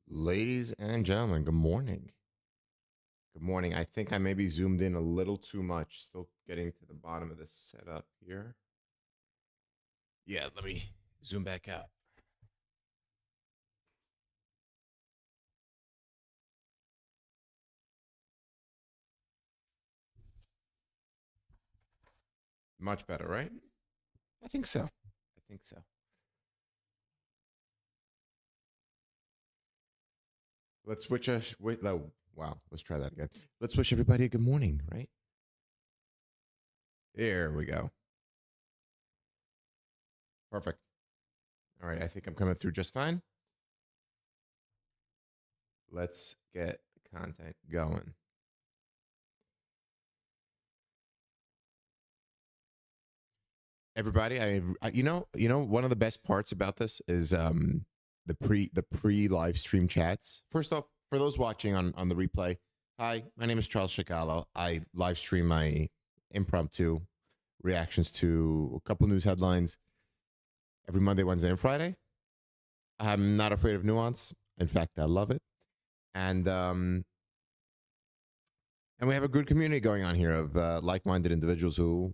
Ladies and gentlemen, good morning. Good morning. I think I maybe zoomed in a little too much. Still getting to the bottom of the setup here. Yeah, let me zoom back out. Much better, right? I think so. I think so. Let's switch us. Wait, no, wow. Let's try that again. Let's wish everybody a good morning, right? There we go. Perfect. All right. I think I'm coming through just fine. Let's get the content going. Everybody, one of the best parts about this is the pre live stream chats. First off, for those watching on the replay, hi, my name is Charles Chicalo. I live stream my impromptu reactions to a couple news headlines every Monday, Wednesday, and Friday. I'm not afraid of nuance. In fact, I love it. And we have a good community going on here of like-minded individuals who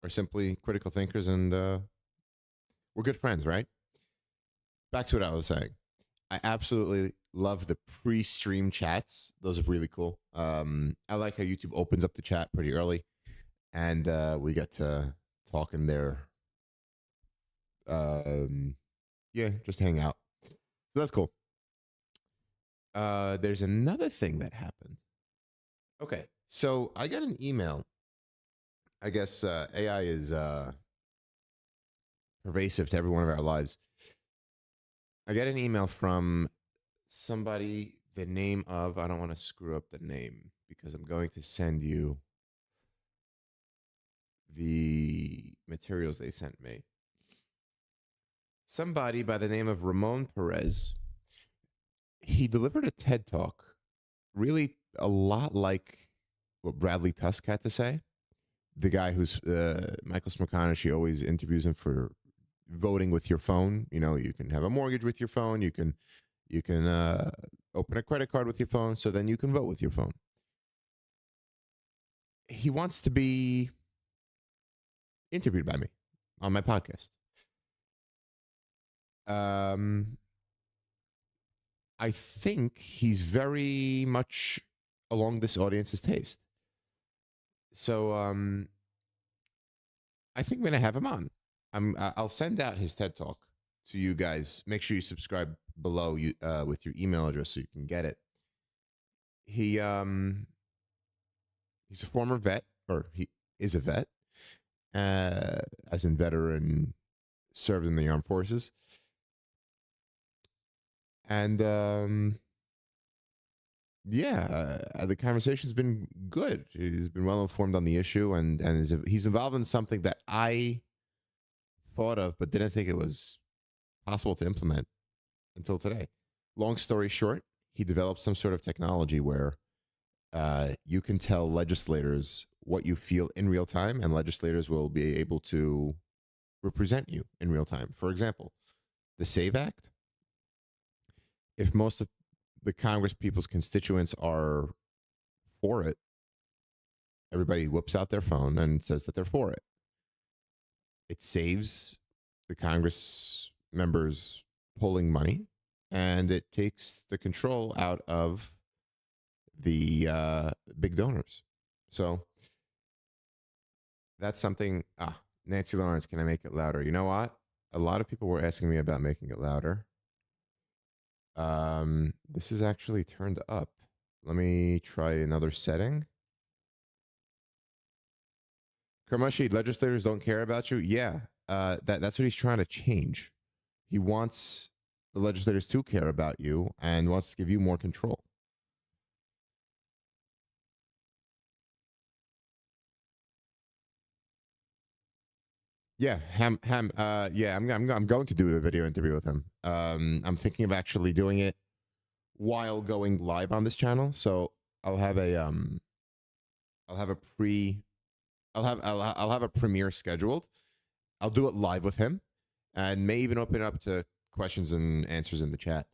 are simply critical thinkers, and we're good friends, right? Back to what I was saying. I absolutely love the pre-stream chats. Those are really cool. I like how YouTube opens up the chat pretty early, and we get to talk in there. Yeah, just hang out. So that's cool. There's another thing that happened. Okay, so I got an email. I guess AI is pervasive to every one of our lives. I got an email from somebody, the name of, I don't want to screw up the name because I'm going to send you the materials they sent me. Somebody by the name of Ramon Perez. He delivered a TED talk, really a lot like what Bradley Tusk had to say. The guy who's Michael Smerconish, he always interviews him for voting with your phone. You know, you can have a mortgage with your phone. You can open a credit card with your phone, so then you can vote with your phone. He wants to be interviewed by me on my podcast. I think he's very much along this audience's taste. So I think I'm gonna have him on. I'll send out his TED talk to you guys. Make sure you subscribe below with your email address so you can get it. He's a former vet, or he is a vet, as in veteran, served in the armed forces, and the conversation's been good. He's been well informed on the issue, and he's involved in something that I thought of but didn't think it was possible to implement until today. Long story short, he developed some sort of technology where you can tell legislators what you feel in real time, and legislators will be able to represent you in real time. For example, the SAVE Act. If most of the Congress people's constituents are for it, everybody whips out their phone and says that they're for it. It saves the Congress members pulling money, and it takes the control out of the big donors. So that's something. Nancy Lawrence, can I make it louder? You know what? A lot of people were asking me about making it louder. This is actually turned up. Let me try another setting. Karmashi, legislators don't care about you. Yeah, that's what he's trying to change. He wants the legislators to care about you and wants to give you more control. Yeah, yeah, I'm going to do a video interview with him. I'm thinking of actually doing it while going live on this channel. So I'll have a I'll have a I'll have a premiere scheduled. I'll do it live with him, and may even open it up to questions and answers in the chat.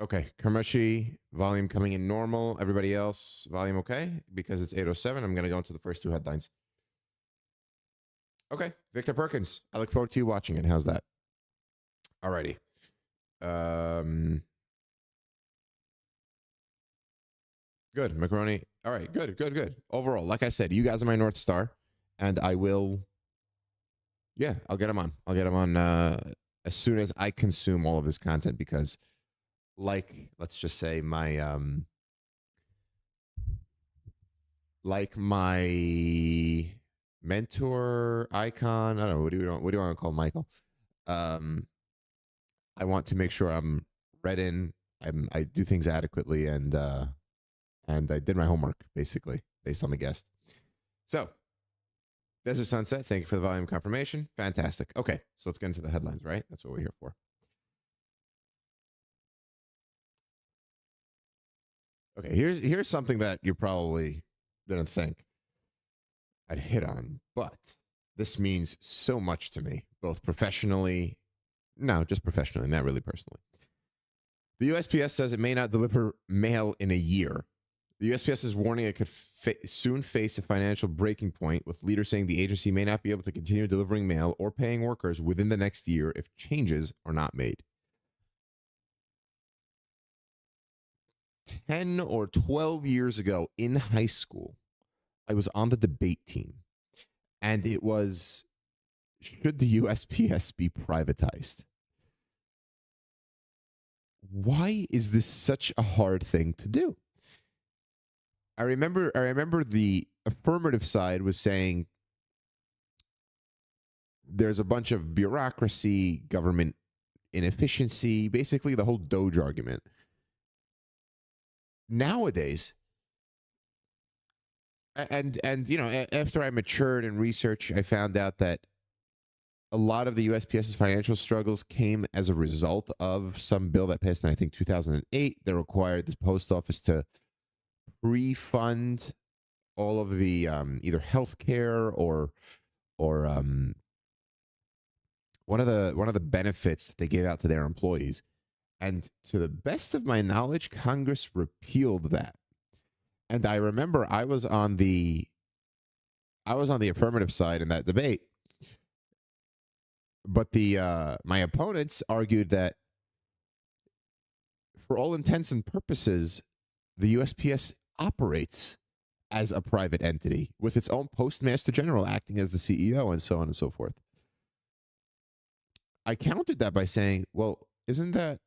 Okay, Kamashi, volume coming in normal. Everybody else, volume okay? Because it's 8:07, I'm going to go into the first two headlines. Okay, Victor Perkins. I look forward to you watching it. How's that? Alrighty. Good, macaroni. All right, good. Overall, like I said, you guys are my North Star, and I will, yeah, I'll get him on. I'll get him on as soon as I consume all of his content because, like, let's just say my mentor icon. I don't know what do you want to call Michael? Um, I want to make sure I'm read in. I do things adequately, and I did my homework basically based on the guest. So, Desert Sunset, thank you for the volume confirmation. Fantastic. Okay, so let's get into the headlines, right? That's what we're here for. Okay, here's something that you probably didn't think I'd hit on, but this means so much to me, both professionally, no, just professionally, not really personally. The USPS says it may not deliver mail in a year. The USPS is warning it could soon face a financial breaking point, with leaders saying the agency may not be able to continue delivering mail or paying workers within the next year if changes are not made. 10 or 12 years ago in high school, I was on the debate team, and it was, should the USPS be privatized? Why is this such a hard thing to do? I remember the affirmative side was saying there's a bunch of bureaucracy, government inefficiency, basically the whole Doge argument. Nowadays, and you know, after I matured in research, I found out that a lot of the USPS's financial struggles came as a result of some bill that passed in, I think, 2008 that required the post office to refund all of the either health care or one of the benefits that they gave out to their employees. And to the best of my knowledge, Congress repealed that. And I remember I was on the affirmative side in that debate, but the my opponents argued that for all intents and purposes, the USPS operates as a private entity with its own postmaster general acting as the CEO and so on and so forth. I countered that by saying, well, isn't the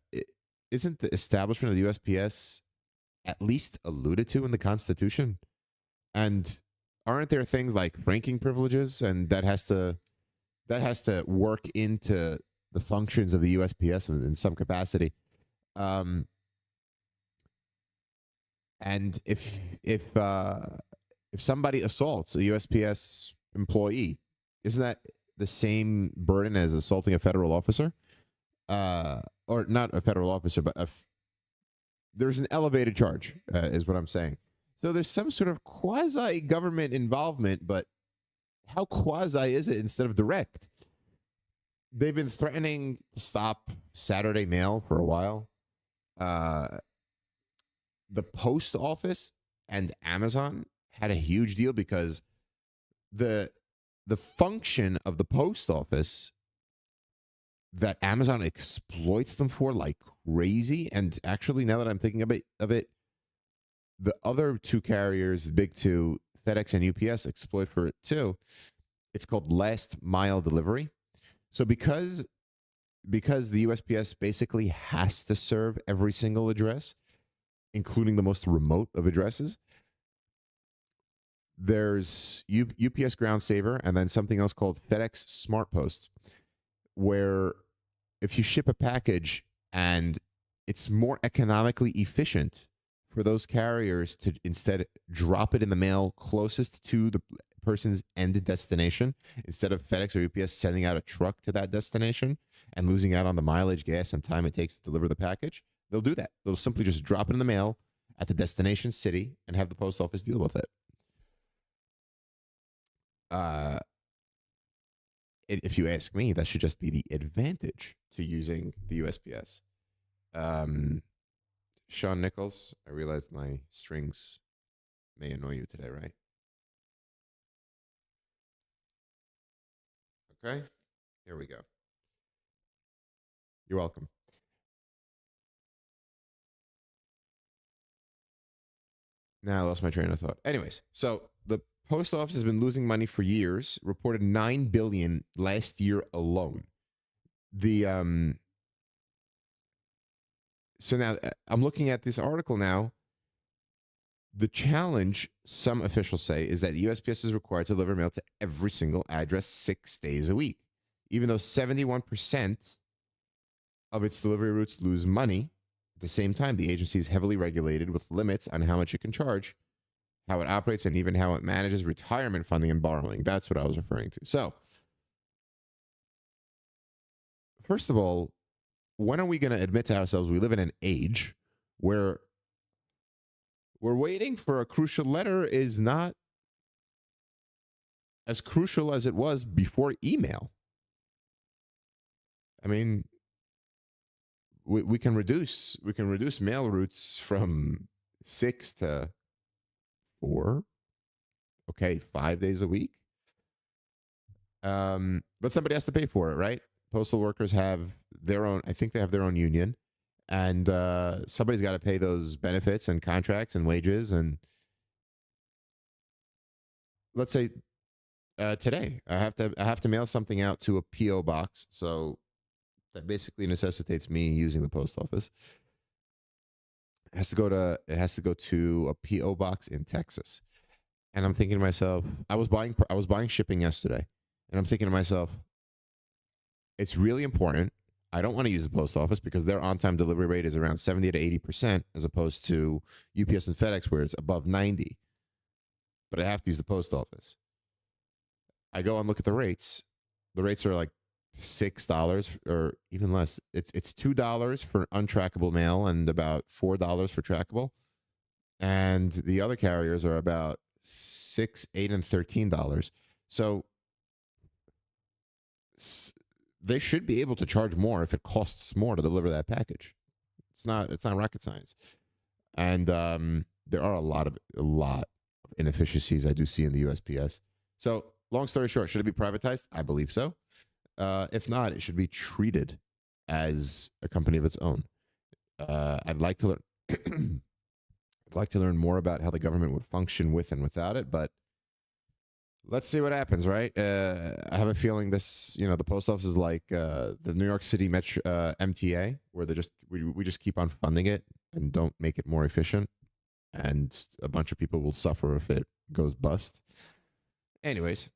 establishment of the USPS at least alluded to in the Constitution? And aren't there things like ranking privileges, and that has to work into the functions of the USPS in some capacity? And if somebody assaults a USPS employee, isn't that the same burden as assaulting a federal officer? Or not a federal officer, but there's an elevated charge, is what I'm saying. So there's some sort of quasi government involvement, but how quasi is it instead of direct? They've been threatening to stop Saturday mail for a while. The post office and Amazon had a huge deal because the function of the post office that Amazon exploits them for like crazy. And actually, now that I'm thinking of it, the other two carriers, the big two, FedEx and UPS, exploit for it too. It's called last mile delivery. So because the USPS basically has to serve every single address, including the most remote of addresses, there's UPS Ground Saver and then something else called FedEx Smart Post, where if you ship a package and it's more economically efficient for those carriers to instead drop it in the mail closest to the person's end destination, instead of FedEx or UPS sending out a truck to that destination and losing out on the mileage, gas, and time it takes to deliver the package, they'll do that. They'll simply just drop it in the mail at the destination city and have the post office deal with it. If you ask me, that should just be the advantage to using the USPS. Sean Nichols. I realized my strings may annoy you today, right? Okay. Here we go. You're welcome. Now I lost my train of thought. Anyways, so the post office has been losing money for years. Reported 9 billion last year alone. The So now I'm looking at this article now. The challenge, some officials say, is that USPS is required to deliver mail to every single address 6 days a week, even though 71% of its delivery routes lose money. At the same time, the agency is heavily regulated with limits on how much it can charge, how it operates, and even how it manages retirement funding and borrowing. That's what I was referring to. So, first of all, when are we going to admit to ourselves we live in an age where we're waiting for a crucial letter is not as crucial as it was before email? I mean, we can reduce mail routes from 6 to 4, okay, 5 days a week. But somebody has to pay for it, right? Postal workers have their own, I think they have their own union, and somebody's got to pay those benefits and contracts and wages. And let's say today I have to mail something out to a PO box, so that basically necessitates me using the post office. It has to go to a PO box in Texas. And I'm thinking to myself, I was buying shipping yesterday, and I'm thinking to myself, it's really important. I don't want to use the post office because their on-time delivery rate is around 70 to 80%, as opposed to UPS and FedEx where it's above 90. But I have to use the post office. I go and look at the rates. The rates are like $6 or even less. It's $2 for untrackable mail and about $4 for trackable. And the other carriers are about $6, $8, and $13. So they should be able to charge more if it costs more to deliver that package. It's not rocket science. And there are a lot of inefficiencies I do see in the USPS. So long story short, should it be privatized? I believe so. If not, it should be treated as a company of its own. I'd like to learn. I'd like to learn more about how the government would function with and without it, but let's see what happens, right? I have a feeling this, the post office is like the New York City Metro MTA, where we just keep on funding it and don't make it more efficient, and a bunch of people will suffer if it goes bust. Anyways,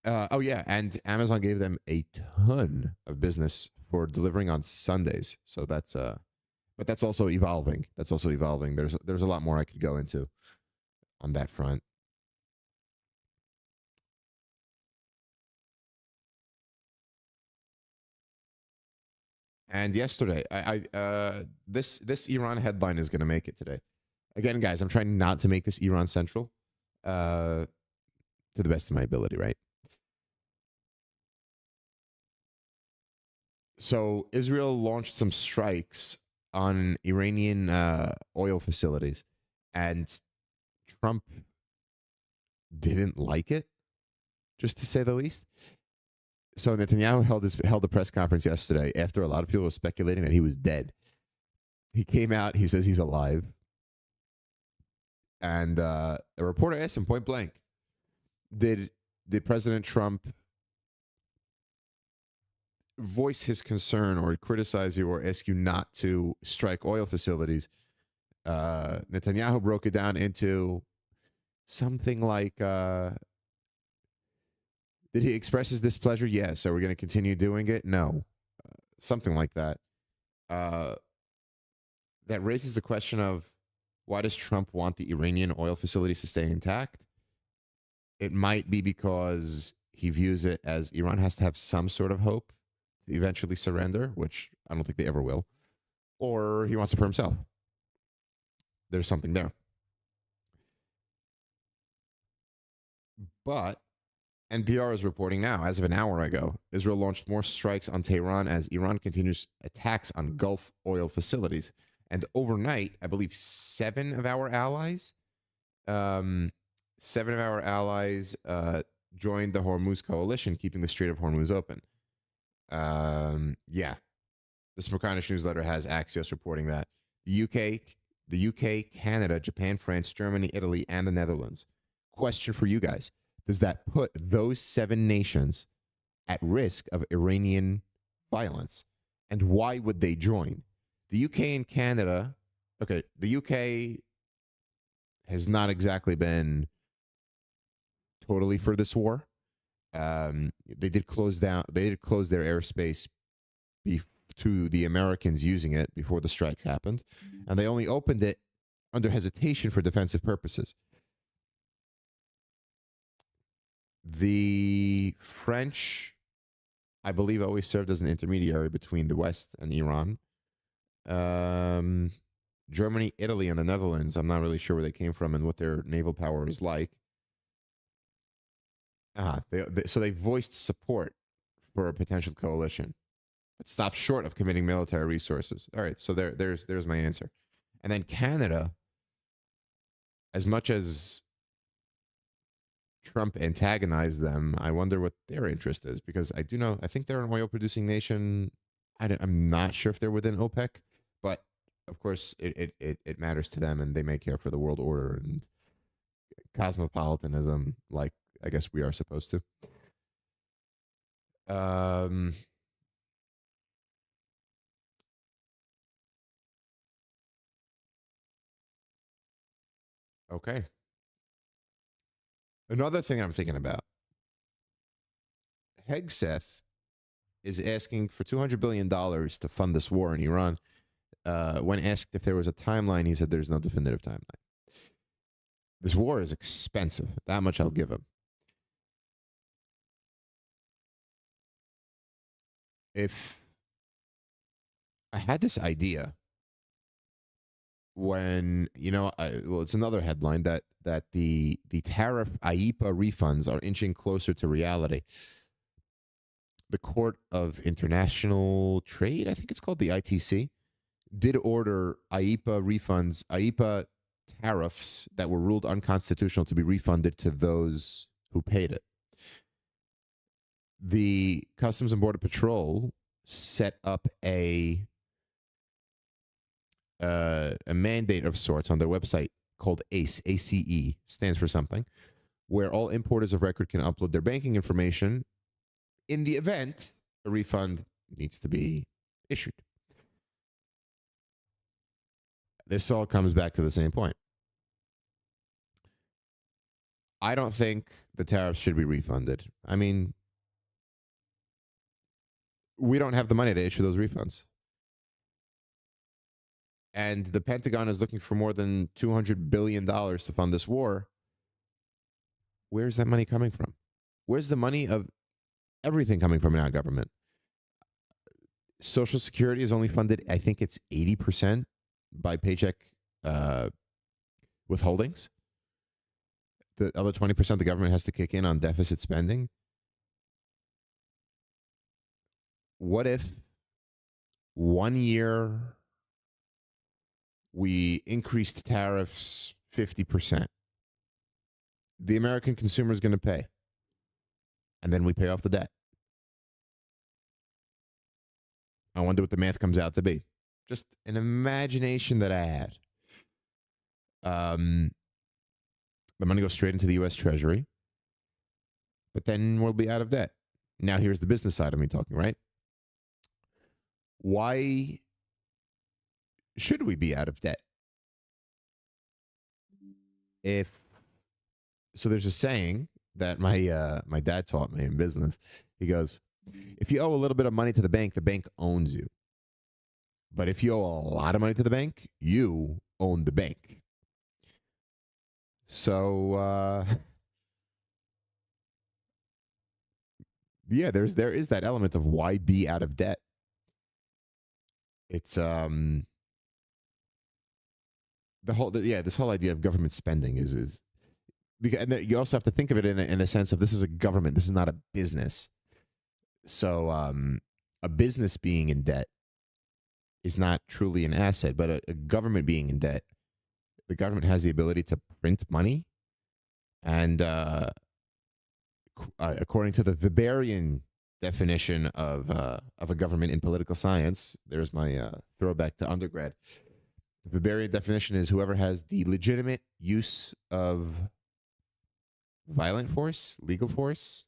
oh yeah, and Amazon gave them a ton of business for delivering on Sundays, so that's but that's also evolving. There's a lot more I could go into on that front. And yesterday, this Iran headline is going to make it today. Again, guys, I'm trying not to make this Iran central, to the best of my ability, right? So Israel launched some strikes on Iranian oil facilities, and Trump didn't like it, just to say the least. So Netanyahu held a press conference yesterday after a lot of people were speculating that he was dead. He came out. He says he's alive, and a reporter asked him point blank, "Did President Trump voice his concern or criticize you or ask you not to strike oil facilities?" Netanyahu broke it down into something like, did he express his displeasure? Yes. Are we going to continue doing it? No. Something like that. That raises the question of, why does Trump want the Iranian oil facilities to stay intact? It might be because he views it as Iran has to have some sort of hope to eventually surrender, which I don't think they ever will, or he wants it for himself. There's something there. But NPR is reporting now, as of an hour ago, Israel launched more strikes on Tehran as Iran continues attacks on Gulf oil facilities. And overnight, I believe seven of our allies um, joined the Hormuz coalition, keeping the Strait of Hormuz open. Yeah, the Smerconish newsletter has Axios reporting that the UK, Canada, Japan, France, Germany, Italy, and the Netherlands. Question for you guys: does that put those 7 nations at risk of Iranian violence? And why would they join? The UK and Canada. Okay, the UK has not exactly been totally for this war. They did close their airspace to the Americans using it before the strikes happened, and they only opened it under hesitation for defensive purposes. The French, I believe, always served as an intermediary between the West and Iran. Germany, Italy, and the Netherlands, I'm not really sure where they came from and what their naval power is like. So they voiced support for a potential coalition, but stopped short of committing military resources. All right, so there's my answer. And then Canada, as much as Trump antagonized them, I wonder what their interest is, because I think they're an oil producing nation. I'm not sure if they're within OPEC, but of course it matters to them, and they may care for the world order and cosmopolitanism, like I guess we are supposed to. Okay. Another thing I'm thinking about: Hegseth is asking for $200 billion to fund this war in Iran. When asked if there was a timeline, he said there's no definitive timeline. This war is expensive. That much I'll give him. If I had this idea when, it's another headline that the tariff IEPA refunds are inching closer to reality. The Court of International Trade, I think it's called the ITC, did order IEPA tariffs that were ruled unconstitutional to be refunded to those who paid it. The Customs and Border Patrol set up a mandate of sorts on their website called ACE, ACE, stands for something, where all importers of record can upload their banking information in the event a refund needs to be issued. This all comes back to the same point. I don't think the tariffs should be refunded. I mean, we don't have the money to issue those refunds. And the Pentagon is looking for more than $200 billion to fund this war. Where's that money coming from? Where's the money of everything coming from in our government? Social Security is only funded, I think it's 80% by paycheck withholdings. The other 20% the government has to kick in on deficit spending. What if 1 year we increased tariffs 50%? The American consumer is going to pay. And then we pay off the debt. I wonder what the math comes out to be. Just an imagination that I had. The money goes straight into the U.S. Treasury, but then we'll be out of debt. Now, here's the business side of me talking, right? Why should we be out of debt? So there's a saying that my dad taught me in business. He goes, if you owe a little bit of money to the bank owns you. But if you owe a lot of money to the bank, you own the bank. So, yeah, there is that element of why be out of debt. It's this whole idea of government spending is because, and you also have to think of it in a sense of, this is a government, this is not a business. So a business being in debt is not truly an asset, but a government being in debt, the government has the ability to print money. And according to the Weberian definition of a government in political science, there's my throwback to undergrad. The Weberian definition is whoever has the legitimate use of violent force, legal force,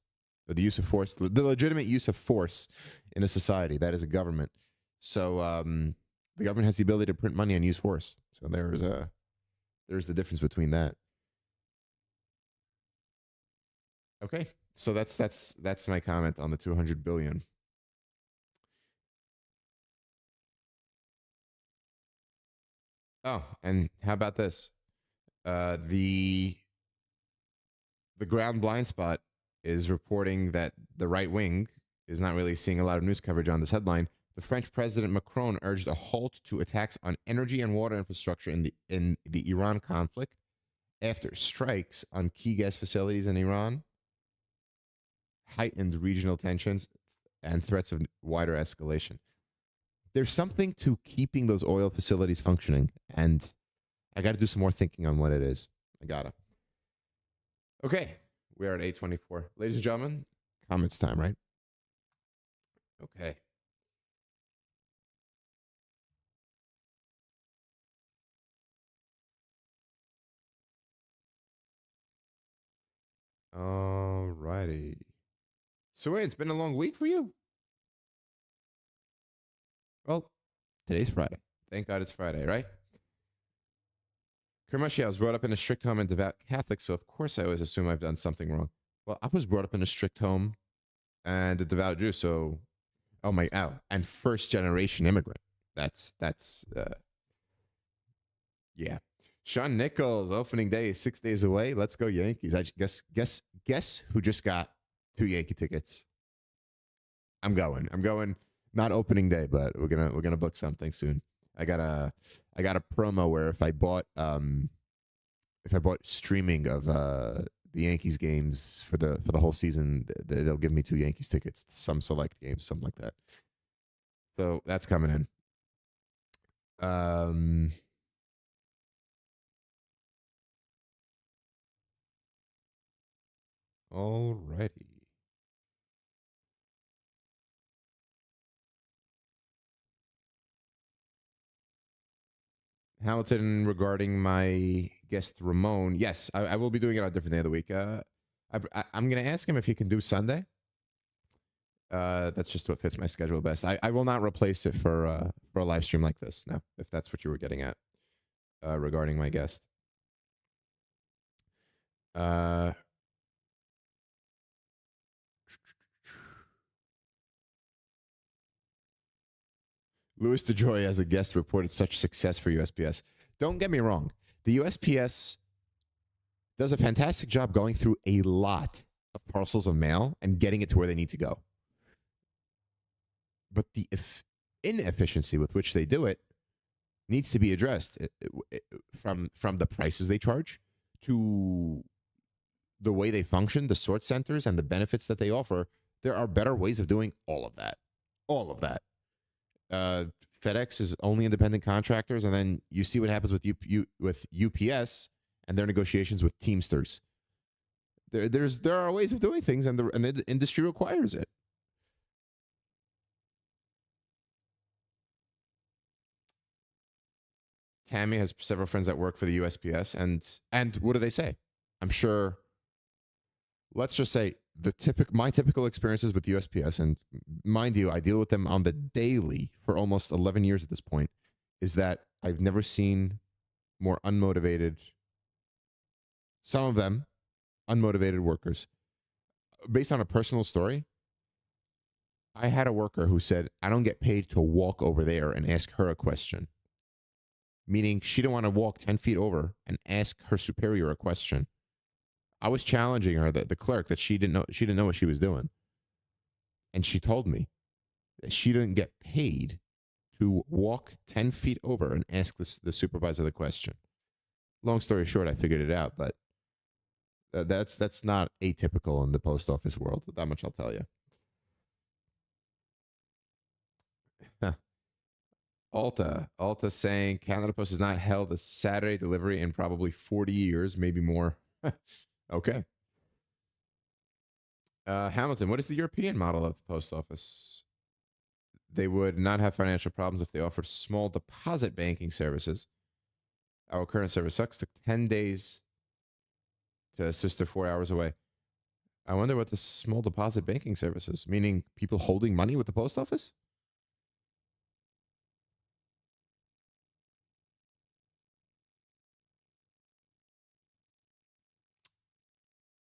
or the use of force, the legitimate use of force in a society. That is a government. So the government has the ability to print money and use force. So there's the difference between that. Okay, so that's my comment on the 200 billion. Oh, and how about this? The ground blind spot is reporting that the right wing is not really seeing a lot of news coverage on this headline. The French President Macron urged a halt to attacks on energy and water infrastructure in the Iran conflict after strikes on key gas facilities in Iran heightened regional tensions and threats of wider escalation. There's something to keeping those oil facilities functioning, and I got to do some more thinking on what it is. I gotta. Okay, we are at 8:24, ladies and gentlemen. Comments time, right? Okay. All righty. So wait, it's been a long week for you? Well, today's Friday. Thank God it's Friday, right? Kermashi, I was brought up in a strict home and devout Catholic, so of course I always assume I've done something wrong. Well, I was brought up in a strict home and a devout Jew, so and first generation immigrant. That's yeah. Sean Nichols, opening day is 6 days away. Let's go Yankees. I guess who just got 2 Yankee tickets. I'm going. Not opening day, but we're gonna book something soon. I got a promo where if I bought streaming of the Yankees games for the whole season, they'll give me 2 Yankees tickets, some select games, something like that. So that's coming in. Alrighty. Hamilton, regarding my guest Ramon, yes, I will be doing it on a different day of the week. I'm going to ask him if he can do Sunday. That's just what fits my schedule best. I will not replace it for a live stream like this. No, if that's what you were getting at regarding my guest. Louis DeJoy as a guest reported such success for USPS. Don't get me wrong. The USPS does a fantastic job going through a lot of parcels of mail and getting it to where they need to go. But the inefficiency with which they do it needs to be addressed, from the prices they charge to the way they function, the sort centers, and the benefits that they offer. There are better ways of doing all of that. All of that. FedEx is only independent contractors, and then you see what happens with UPS and their negotiations with Teamsters. There are ways of doing things, and the industry requires it. Tammy has several friends that work for the USPS, and what do they say? I'm sure. Let's just say my typical experiences with USPS, and mind you, I deal with them on the daily for almost 11 years at this point, is that I've never seen more unmotivated, some of them unmotivated workers. Based on a personal story, I had a worker who said, I don't get paid to walk over there and ask her a question. Meaning she didn't want to walk 10 feet over and ask her superior a question. I was challenging her, the clerk, that she didn't know what she was doing. And she told me that she didn't get paid to walk 10 feet over and ask the supervisor the question. Long story short, I figured it out, but that's not atypical in the post office world. That much I'll tell you. Alta saying Canada Post has not held a Saturday delivery in probably 40 years, maybe more. Okay. Hamilton, what is the European model of the post office? They would not have financial problems if they offered small deposit banking services. Our current service sucks. Took 10 days to assist her 4 hours away. I wonder what the small deposit banking service is, meaning people holding money with the post office?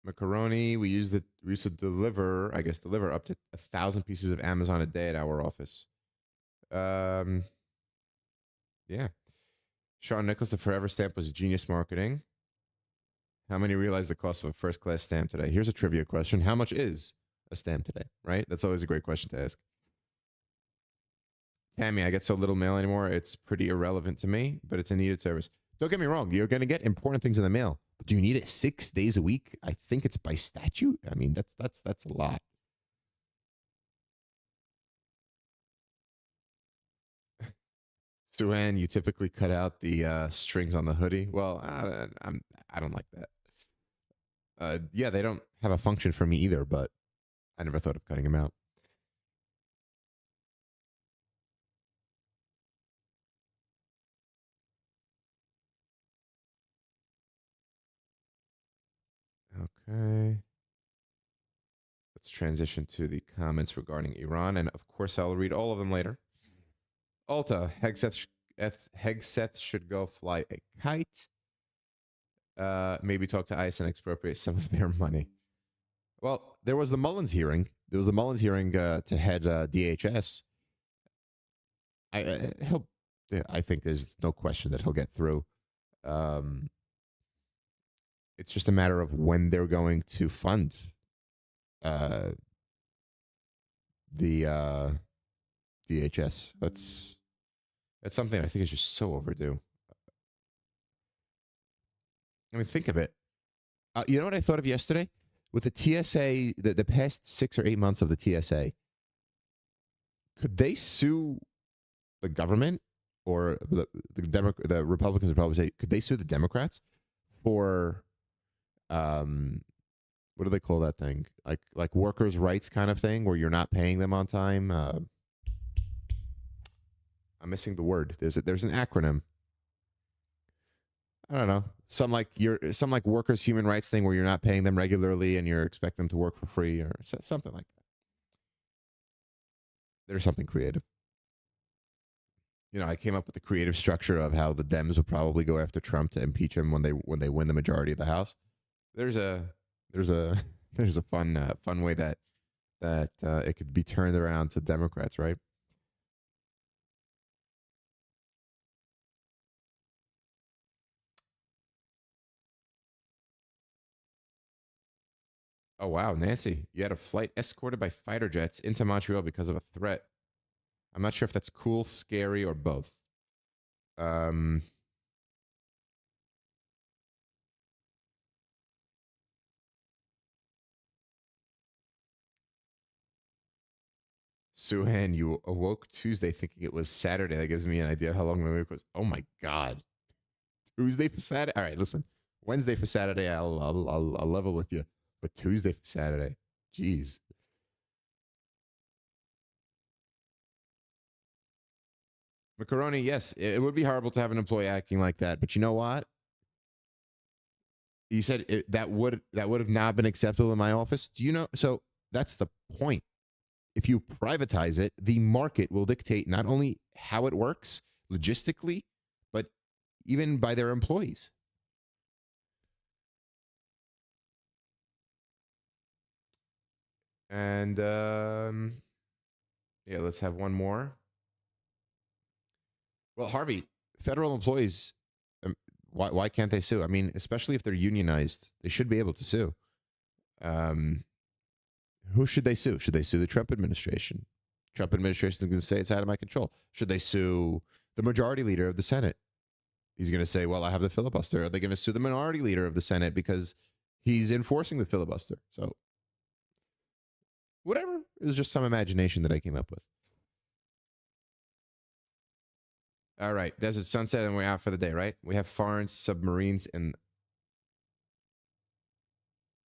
Macaroni, we used to deliver, I guess, deliver up to 1,000 pieces of Amazon a day at our office. Um, yeah. Sean Nichols, the Forever Stamp was genius marketing. How many realize the cost of a first class stamp today? Here's a trivia question. How much is a stamp today? Right? That's always a great question to ask. Tammy, I get so little mail anymore. It's pretty irrelevant to me, but it's a needed service. Don't get me wrong. You're going to get important things in the mail, but do you need it 6 days a week? I think it's by statute. I mean, that's a lot. Suhan, you typically cut out the strings on the hoodie. Well, I don't like that. Yeah, they don't have a function for me either, but I never thought of cutting them out. Okay. Let's transition to the comments regarding Iran. And of course, I'll read all of them later. Alta, Hegseth should go fly a kite. Maybe talk to ICE and expropriate some of their money. Well, there was the Mullins hearing. There was the Mullins hearing to head DHS. I think there's no question that he'll get through. It's just a matter of when they're going to fund the DHS. That's something I think is just so overdue. I mean, think of it. You know what I thought of yesterday? With the TSA, the past 6 or 8 months of the TSA, could they sue the government or the Republicans would probably say, could they sue the Democrats for what do they call that thing? Like workers' rights kind of thing where you're not paying them on time. I'm missing the word. There's an acronym. I don't know. Some like workers' human rights thing where you're not paying them regularly and you're expecting them to work for free or something like that. There's something creative. You know, I came up with the creative structure of how the Dems would probably go after Trump to impeach him when they win the majority of the House. There's a fun way that it could be turned around to Democrats, right? Oh wow, Nancy, you had a flight escorted by fighter jets into Montreal because of a threat. I'm not sure if that's cool, scary, or both. Um, Suhan, you awoke Tuesday thinking it was Saturday. That gives me an idea how long the week was. Oh my god, Tuesday for Saturday. All right, listen, Wednesday for Saturday. I'll level with you, but Tuesday for Saturday. Jeez. Macaroni, yes, it would be horrible to have an employee acting like that, but you know what? You said that would have not been acceptable in my office. Do you know? So that's the point. If you privatize it, the market will dictate not only how it works logistically, but even by their employees. And yeah, let's have one more. Well, Harvey, federal employees, why can't they sue? I mean, especially if they're unionized, they should be able to sue. Um, who should they sue? Should they sue the Trump administration? Trump administration is going to say it's out of my control. Should they sue the majority leader of the Senate? He's going to say, well, I have the filibuster. Are they going to sue the minority leader of the Senate because he's enforcing the filibuster? So whatever. It was just some imagination that I came up with. All right, Desert Sunset, and we're out for the day, right? We have foreign submarines in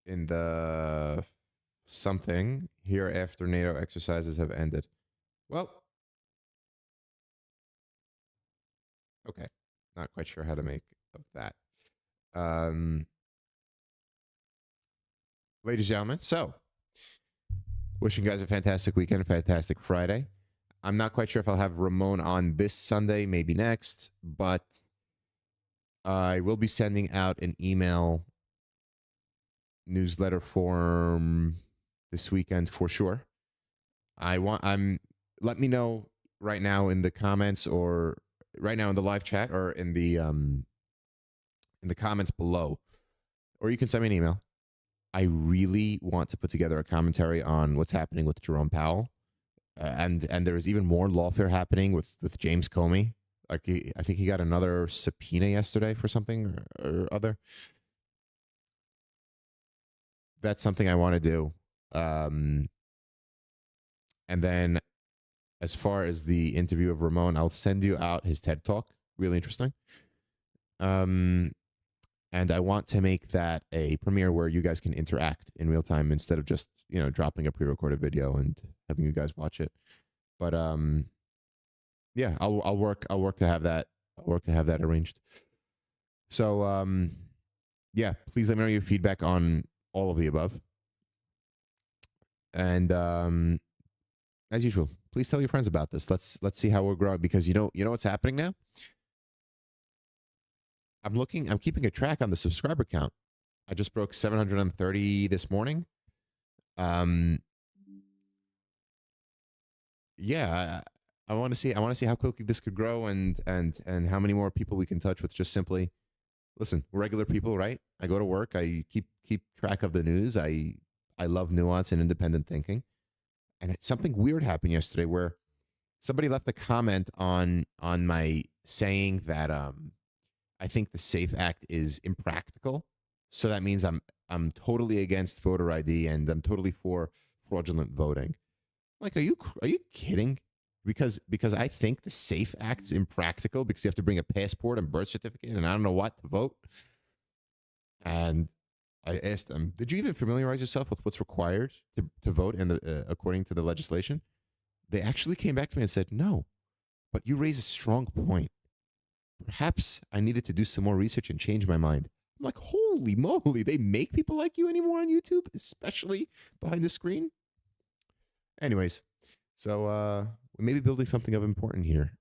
the something here after NATO exercises have ended. Well, okay, not quite sure how to make of that. Ladies and gentlemen, so wishing you guys a fantastic weekend, a fantastic Friday. I'm not quite sure if I'll have Ramon on this Sunday, maybe next, but I will be sending out an email newsletter form this weekend for sure. Let me know right now in the comments, or right now in the live chat, or in the comments below, or you can send me an email. I really want to put together a commentary on what's happening with Jerome Powell, and there's even more lawfare happening with James Comey. Like I think he got another subpoena yesterday for something or other. That's something I want to do. And then, as far as the interview of Ramon, I'll send you out his TED Talk. Really interesting. And I want to make that a premiere where you guys can interact in real time instead of just, dropping a pre-recorded video and having you guys watch it. But yeah, I'll work to have that. I'll work to have that arranged. So yeah, please let me know your feedback on all of the above. And as usual, please tell your friends about this. Let's see how we're growing, because you know what's happening now? I'm keeping a track on the subscriber count. I just broke 730 this morning. Yeah, I want to see how quickly this could grow, and how many more people we can touch with just simply listen. We're regular people, right? I go to work, I keep track of the news. I love nuance and independent thinking. And something weird happened yesterday where somebody left a comment on my saying that I think the SAFE Act is impractical. So that means I'm totally against voter ID, and I'm totally for fraudulent voting. Like, are you kidding? Because I think the SAFE Act is impractical because you have to bring a passport and birth certificate and I don't know what to vote. And I asked them, did you even familiarize yourself with what's required to vote according to the legislation? They actually came back to me and said, no, but you raise a strong point. Perhaps I needed to do some more research and change my mind. I'm like, holy moly, they make people like you anymore on YouTube, especially behind the screen? Anyways, so we may be building something of importance here.